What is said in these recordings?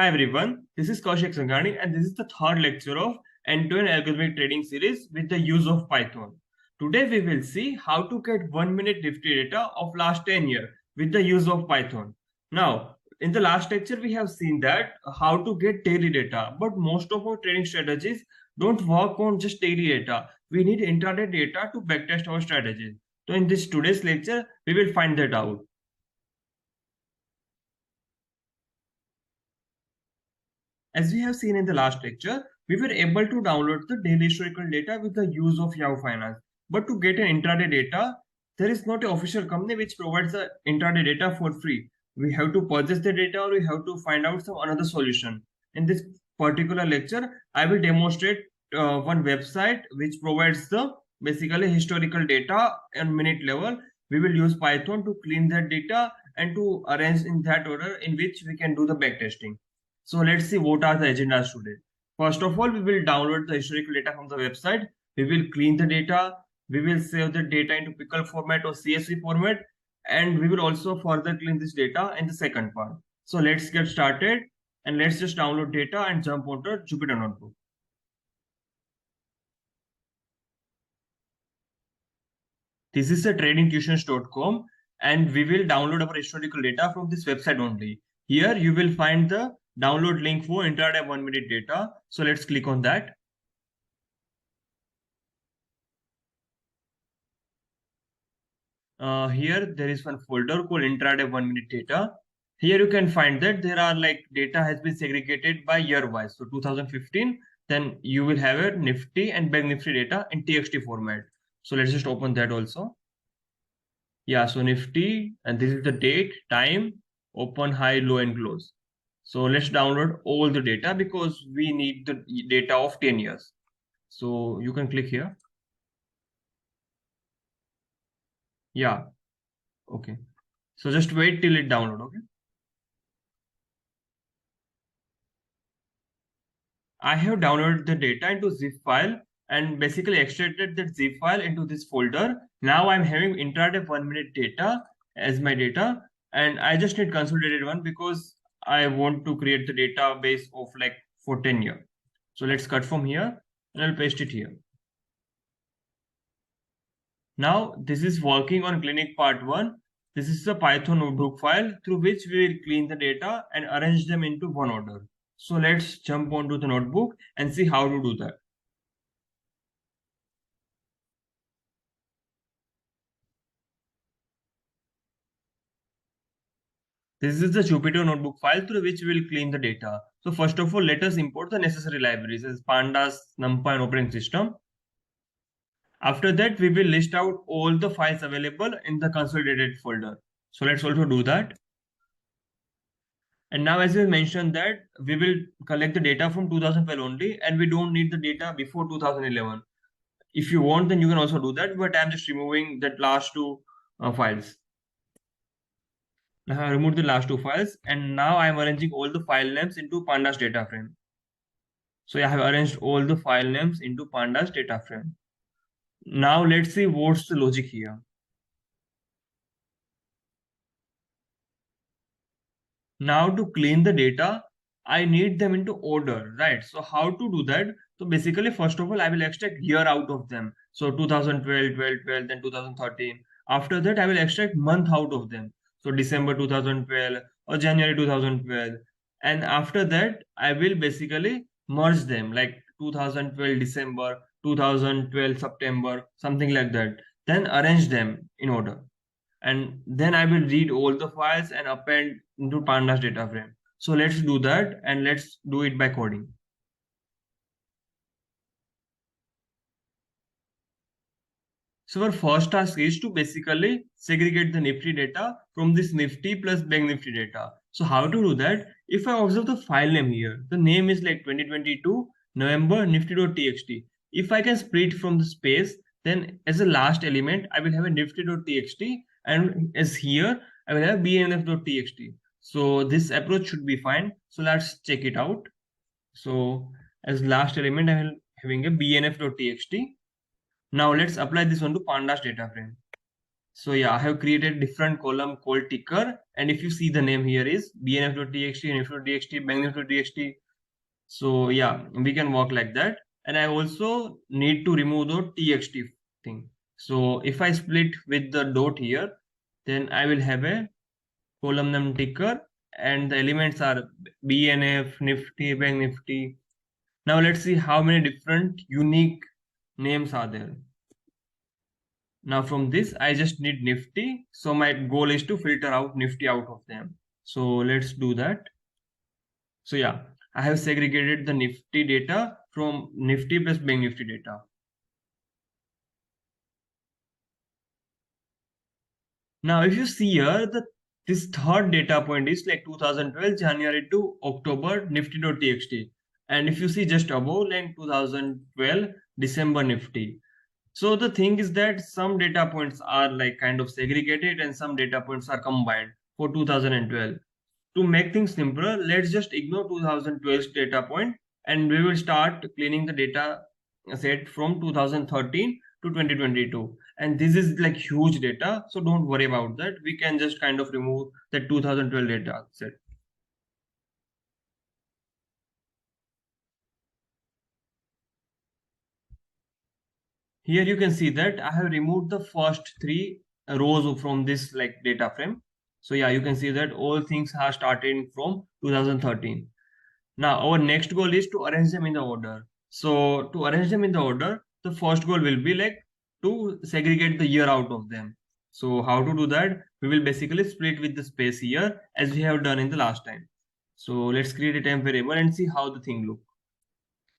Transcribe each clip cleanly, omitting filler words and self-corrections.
Hi everyone, this is Kaushik Sanghani and this is the third lecture of end-to-end algorithmic trading series with the use of Python. Today we will see how to get 1 minute Nifty data of last 10 years with the use of Python. Now, in the last lecture we have seen that how to get daily data, but most of our trading strategies don't work on just daily data. We need intraday data to backtest our strategies. So in this today's lecture, we will find that out. As we have seen in the last lecture, we were able to download the daily historical data with the use of Yahoo Finance. But to get an intraday data, there is not an official company which provides the intraday data for free. We have to purchase the data or we have to find out some another solution. In this particular lecture, I will demonstrate one website which provides the basically historical data on minute level. We will use Python to clean that data and to arrange in that order in which we can do the backtesting. So let's see what are the agendas today. First of all, we will download the historical data from the website. We will clean the data. We will save the data into pickle format or CSV format. And we will also further clean this data in the second part. So let's get started and let's just download data and jump onto Jupyter Notebook. This is the tradingtuitions.com and we will download our historical data from this website only. Here you will find the download link for intraday 1 minute data. So let's click on that. Here there is one folder called intraday 1 minute data. Here you can find that there are like data has been segregated by year wise. So 2015, then you will have a Nifty and Bank Nifty data in TXT format. So let's just open that also. Yeah, so Nifty, and this is the date, time, open, high, low, and close. So let's download all the data because we need the data of 10 years. So you can click here. Yeah, okay. So just wait till it download, okay? I have downloaded the data into zip file and basically extracted that zip file into this folder. Now I'm having intraday 1 minute data as my data, and I just need consolidated one because I want to create the database of like for 10 years. So let's cut from here and I'll paste it here. Now this is working on clinic part 1. This is the Python notebook file through which we will clean the data and arrange them into one order. So let's jump onto the notebook and see how to do that. This is the Jupyter notebook file through which we will clean the data. So first of all, let us import the necessary libraries as pandas, numpy, and operating system. After that, we will list out all the files available in the consolidated folder. So let's also do that. And now, as we mentioned that we will collect the data from 2012 only, and we don't need the data before 2011. If you want, then you can also do that, but I'm just removing that last two files. I have removed the last two files, and now I'm arranging all the file names into pandas data frame. So I have arranged all the file names into pandas data frame. Now let's see what's the logic here. Now to clean the data, I need them into order, right? So how to do that? So basically, first of all, I will extract year out of them. So 2012, 12, 12, then 2013. After that, I will extract month out of them. So December 2012 or January 2012. And after that, I will basically merge them like 2012 December, 2012 September, something like that. Then arrange them in order. And then I will read all the files and append into pandas data frame. So let's do that and let's do it by coding. So our first task is to basically segregate the Nifty data from this Nifty plus Bank Nifty data. So how to do that? If I observe the file name here, the name is like 2022 November nifty.txt. If I can split from the space, then as a last element, I will have a nifty.txt, and as here, I will have bnf.txt. So this approach should be fine. So let's check it out. So as last element, I will having a bnf.txt. Now let's apply this one to pandas data frame. So yeah, I have created different column called ticker, and if you see the name here is bnf.txt, nif.txt, banknif.txt. So yeah, we can work like that. And I also need to remove the txt thing. So if I split with the dot here, then I will have a column name ticker, and the elements are bnf, nifty, bank nifty. Now let's see how many different unique names are there. Now from this, I just need Nifty. So my goal is to filter out Nifty out of them. So let's do that. So yeah, I have segregated the Nifty data from Nifty plus Bank Nifty data. Now if you see here, this third data point is like 2012 January to October Nifty.txt. And if you see just above, like 2012 December Nifty. So the thing is that some data points are like kind of segregated and some data points are combined for 2012. To make things simpler, let's just ignore 2012's data point and we will start cleaning the data set from 2013 to 2022. And this is like huge data, so don't worry about that. We can just kind of remove the 2012 data set. Here you can see that I have removed the first three rows from this like data frame. So yeah, you can see that all things have started from 2013. Now our next goal is to arrange them in the order. So to arrange them in the order, the first goal will be like to segregate the year out of them. So how to do that? We will basically split with the space here as we have done in the last time. So let's create a temp variable and see how the thing look.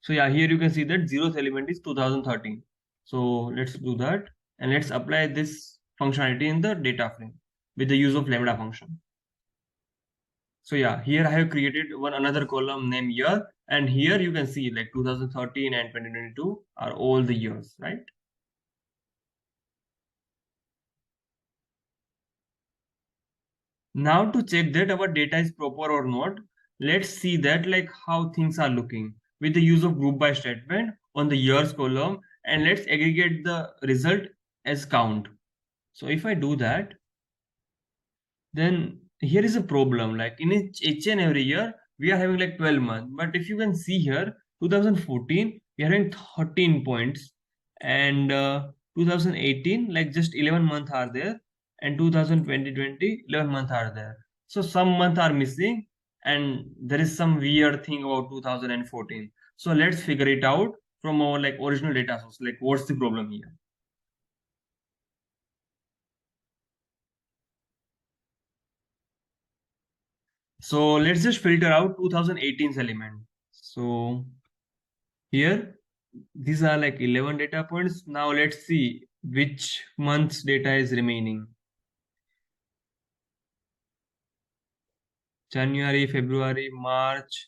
So yeah, here you can see that zeroth element is 2013. So let's do that and let's apply this functionality in the data frame with the use of lambda function. So yeah, here I have created one another column named year, and here you can see like 2013 and 2022 are all the years, right? Now to check that our data is proper or not, let's see that like how things are looking with the use of group by statement on the years column, and let's aggregate the result as count. So if I do that, then here is a problem. Like in each and every year, we are having like 12 months. But if you can see here, 2014, we are having 13 points. And 2018, like just 11 months are there. And 2020, 11 months are there. So some months are missing. And there is some weird thing about 2014. So let's figure it out from our like original data source. Like what's the problem here? So let's just filter out 2018's element. So here, these are like 11 data points. Now let's see which month's data is remaining. January, February, March,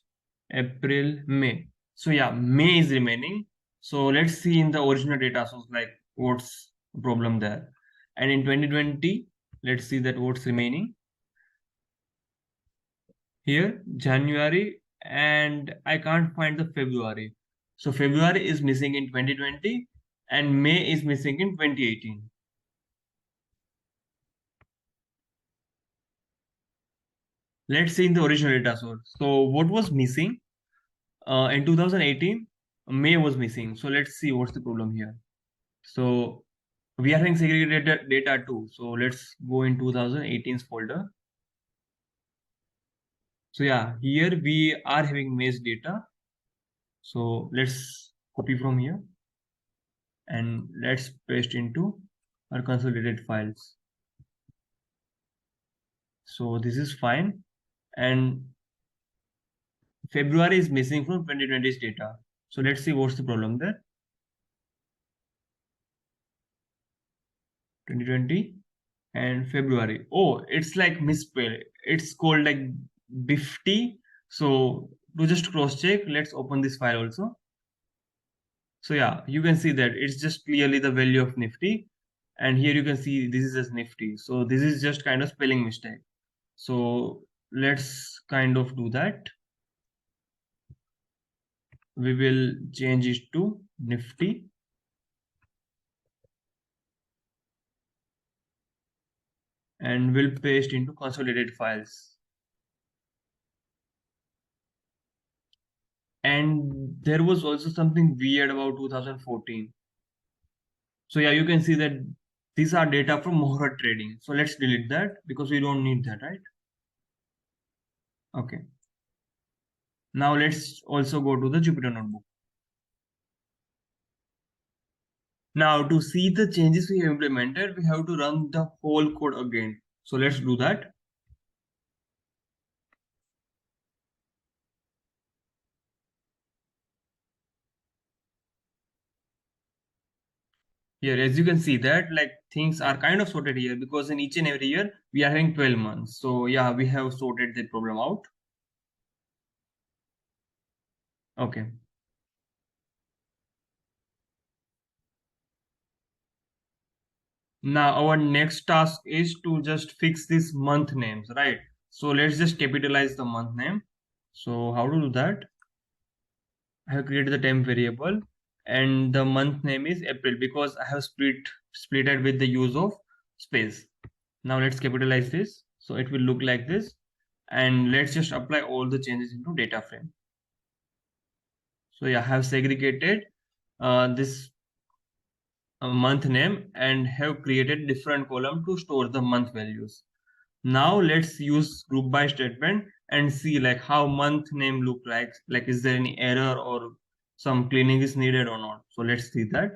April, May. So yeah, May is remaining. So let's see in the original data source, like what's the problem there. And in 2020, let's see that what's remaining. Here, January, and I can't find the February. So February is missing in 2020 and May is missing in 2018. Let's see in the original data source. So what was missing? In 2018, May was missing. So let's see what's the problem here. So we are having segregated data too. So let's go in 2018's folder. So yeah, here we are having May's data. So let's copy from here and let's paste into our consolidated files. So this is fine. And February is missing from 2020's data. So let's see what's the problem there. 2020 and February. Oh, it's like misspelled. It's called like Bifty. So to just cross check, let's open this file also. So yeah, you can see that it's just clearly the value of Nifty. And here you can see this is as Nifty. So this is just kind of spelling mistake. So let's kind of do that. We will change it to Nifty. and we'll paste into consolidated files. And there was also something weird about 2014. So yeah, you can see that these are data from Mohra trading. So let's delete that because we don't need that, right? Okay. Now let's also go to the Jupyter notebook. Now to see the changes we have implemented, we have to run the whole code again. So let's do that. Here, as you can see that like things are kind of sorted here because in each and every year we are having 12 months. So yeah, we have sorted the problem out. Okay. Now our next task is to just fix these month names, right? So let's just capitalize the month name. So how to do that? I have created the temp variable and the month name is April because I have split it with the use of space. Now let's capitalize this. So it will look like this. And let's just apply all the changes into data frame. So yeah, I have segregated this month name and have created different column to store the month values. Now let's use group by statement and see like how month name look like is there any error or some cleaning is needed or not. So let's see that.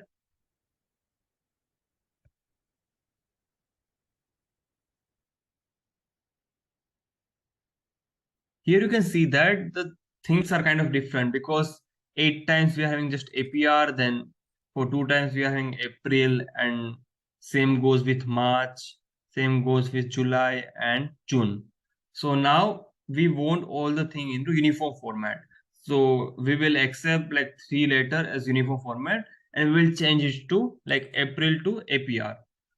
Here you can see that the things are kind of different because 8 times we are having just APR, then for 2 times we are having April, and same goes with March, same goes with July and June. So now we want all the thing into uniform format. So we will accept like 3 letter as uniform format and we will change it to like April to APR.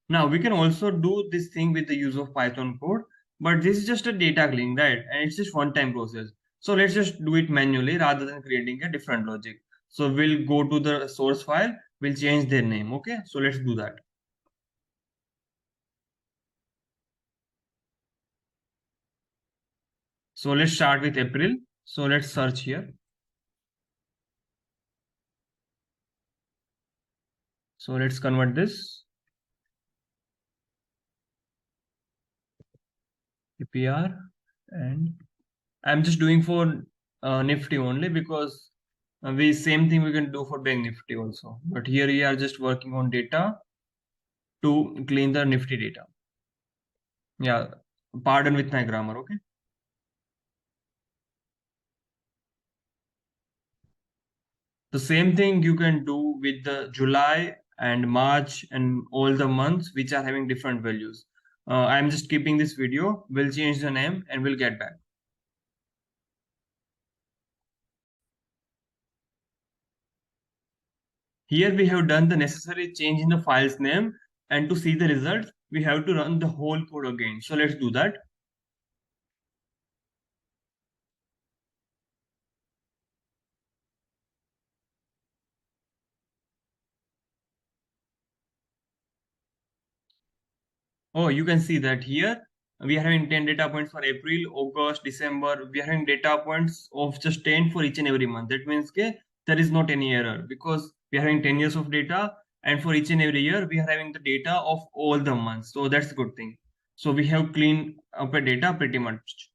Now we can also do this thing with the use of Python code, but this is just a data cleaning, right? And it's just one time process. So let's just do it manually rather than creating a different logic. So we'll go to the source file, we'll change their name. Okay, so let's do that. So let's start with April. So let's search here. So let's convert this APR, and I'm just doing for Nifty only because we same thing we can do for Bank Nifty also. But here we are just working on data to clean the Nifty data. Yeah, pardon with my grammar. Okay. The same thing you can do with the July and March and all the months which are having different values. I'm just keeping this video. We'll change the name and we'll get back. Here we have done the necessary change in the file's name, and to see the results, we have to run the whole code again. So let's do that. Oh, you can see that here we are having 10 data points for April, August, December. We are having data points of just 10 for each and every month. That means there is not any error because we are having 10 years of data, and for each and every year we are having the data of all the months. So that's a good thing. So we have cleaned up a data pretty much.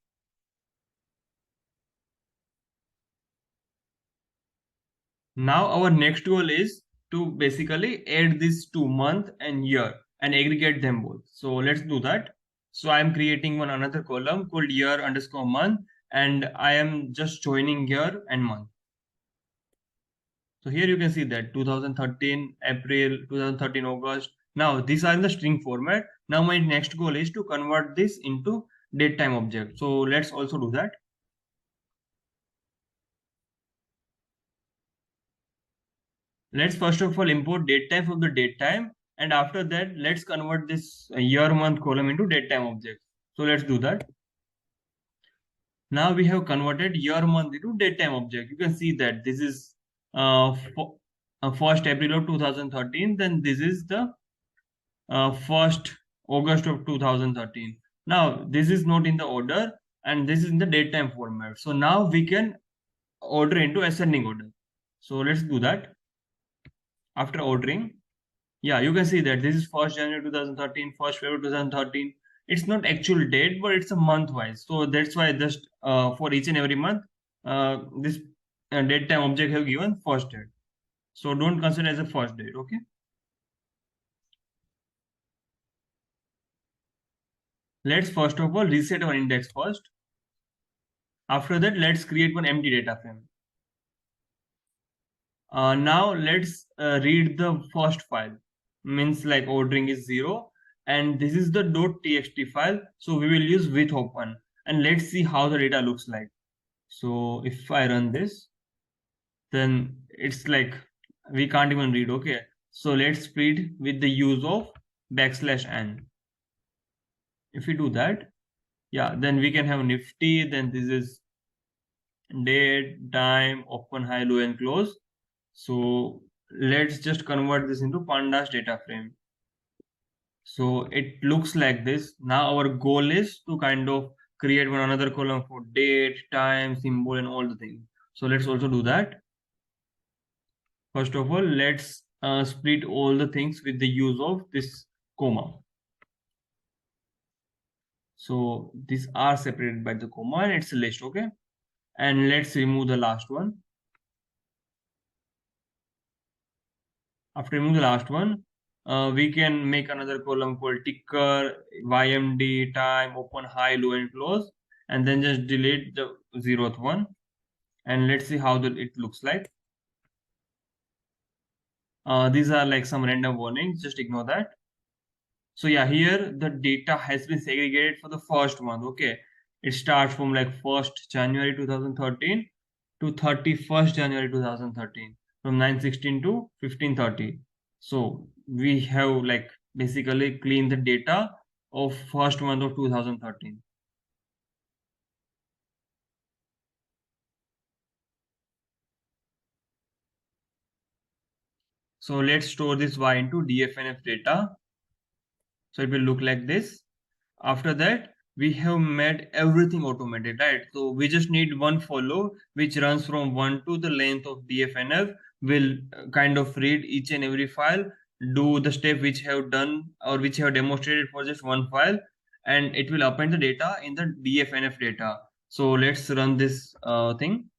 Now our next goal is to basically add these to month and year and aggregate them both. So let's do that. So I'm creating one another column called year underscore month, and I am just joining year and month. So here you can see that 2013 April, 2013 August. Now these are in the string format. Now my next goal is to convert this into date time object. So let's also do that. Let's first of all import date time from the date time, and after that let's convert this year month column into date time object. So let's do that. Now we have converted year month into date time object. You can see that this is uh, for, 1st April of 2013, then this is the 1st August of 2013. Now this is not in the order and this is in the date time format. So now we can order into ascending order. So let's do that. After ordering, yeah, you can see that this is 1st January 2013, 1st February 2013. It's not actual date, but it's a month wise. So that's why just for each and every month, this date time object have given first date. So don't consider as a first date, okay? Let's first of all reset our index first. After that, let's create one empty data frame. Now let's read the first file. Means like ordering is 0 and this is the .txt file. So we will use with open and let's see how the data looks like. So if I run this, then it's like we can't even read. Okay, so let's read with the use of \n. If we do that, yeah, then we can have nifty. Then this is date, time, open, high, low, and close. So let's just convert this into pandas data frame. So it looks like this. Now our goal is to kind of create one another column for date, time, symbol, and all the things. So let's also do that. First of all, let's split all the things with the use of this comma. So these are separated by the comma and it's a list, okay? And let's remove the last one. After removing the last one, we can make another column called ticker, YMD, time, open, high, low, and close, and then just delete the 0th one. And let's see how it looks like. These are like some random warnings, just ignore that. So yeah, here the data has been segregated for the first month. Okay, it starts from like 1st January 2013 to 31st January 2013, from 9/16 to 15/30. So we have like basically cleaned the data of first month of 2013. So let's store this y into dfnf data. So it will look like this. After that, we have made everything automated, right? So we just need one follow which runs from 1 to the length of dfnf, will kind of read each and every file, do the step which have done or which have demonstrated for just one file, and it will append the data in the dfnf data. So let's run this thing.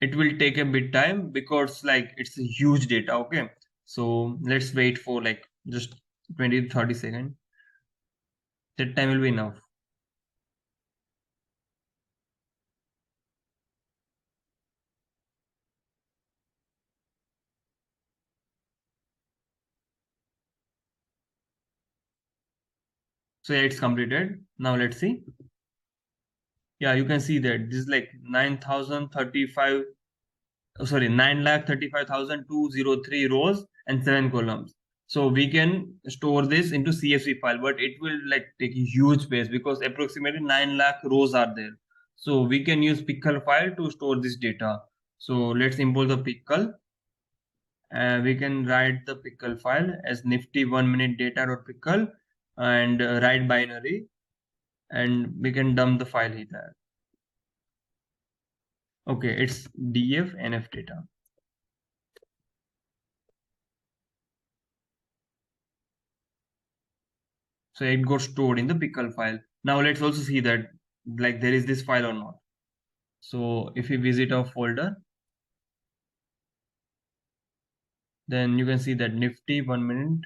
It will take a bit time because like it's a huge data, okay? So let's wait for like just 20 to 30 seconds. That time will be enough. So yeah, it's completed. Now let's see. Yeah, you can see that this is like 9,035, sorry, 9,35,203 rows and 7 columns. So we can store this into CSV file, but it will like take a huge space because approximately 9 lakh rows are there. So we can use pickle file to store this data. So let's import the pickle. We can write the pickle file as nifty 1 minute data.pickle and write binary, and we can dump the file here. Okay, it's df nf data. So it got stored in the pickle file. Now let's also see that like there is this file or not. So if we visit our folder, then you can see that nifty 1 minute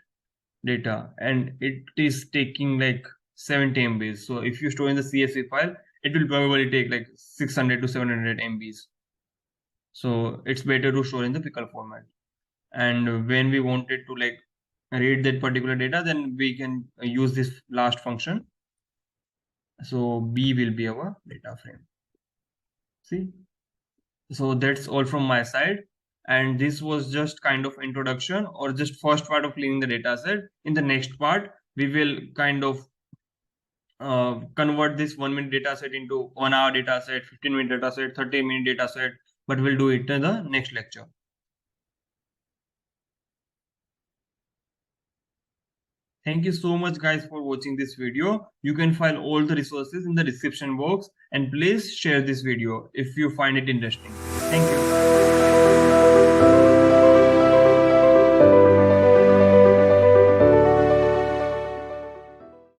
data, and it is taking like 70 MBs. So if you store in the CSV file, it will probably take like 600 to 700 MBs. So it's better to store in the pickle format. And when we wanted to like read that particular data, then we can use this last function. So B will be our data frame. See, so that's all from my side. And this was just kind of introduction or just first part of cleaning the data set. In the next part, we will kind of convert this 1 minute data set into 1 hour data set, 15-minute data set, 30-minute data set, but we'll do it in the next lecture. Thank you so much guys for watching this video. You can find all the resources in the description box, and please share this video if you find it interesting. Thank you.